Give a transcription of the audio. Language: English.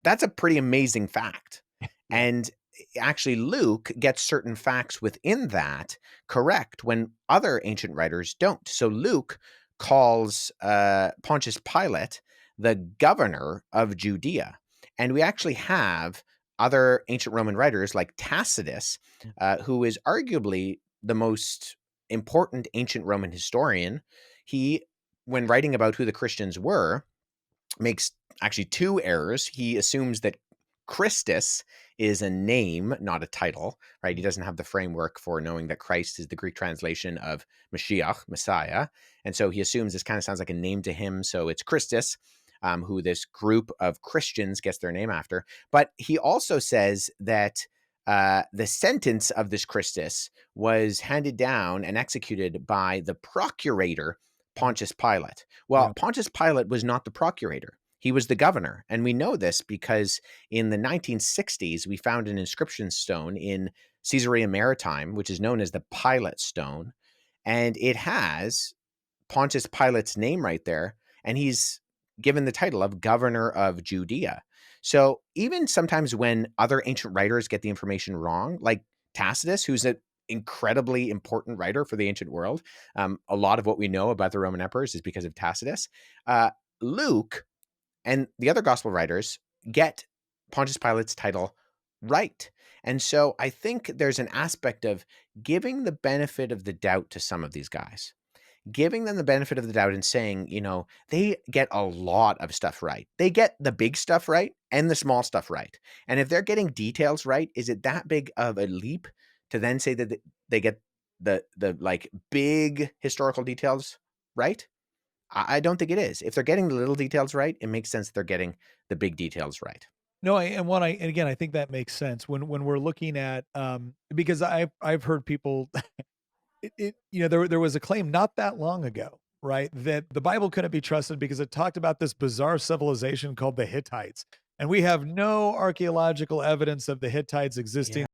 that's a pretty amazing fact. And actually, Luke gets certain facts within that correct when other ancient writers don't. So Luke calls Pontius Pilate the governor of Judea. And we actually have other ancient Roman writers like Tacitus, who is arguably the most important ancient Roman historian. He, when writing about who the Christians were, makes actually two errors. He assumes that Christus is a name, not a title, right? He doesn't have the framework for knowing that Christ is the Greek translation of Mashiach, Messiah. And so he assumes this kind of sounds like a name to him. So it's Christus, who this group of Christians gets their name after. But he also says that the sentence of this Christus was handed down and executed by the procurator Pontius Pilate. Well, Yeah. Pontius Pilate was not the procurator. He was the governor. And we know this because in the 1960s, we found an inscription stone in Caesarea Maritime, which is known as the Pilate Stone. And it has Pontius Pilate's name right there. And he's given the title of governor of Judea. So even sometimes when other ancient writers get the information wrong, like Tacitus, who's an incredibly important writer for the ancient world, a lot of what we know about the Roman emperors is because of Tacitus. Luke and the other gospel writers get Pontius Pilate's title right. And so I think there's an aspect of giving the benefit of the doubt to some of these guys, giving them the benefit of the doubt and saying, they get a lot of stuff right. They get the big stuff right and the small stuff right. And if they're getting details right, is it that big of a leap to then say that they get the like big historical details right? I don't think it is. If they're getting the little details right, it makes sense they're getting the big details right. No, and again, I think that makes sense when we're looking at, because I've heard people, there was a claim not that long ago, right, that the Bible couldn't be trusted because it talked about this bizarre civilization called the Hittites, and we have no archaeological evidence of the Hittites existing. Yeah.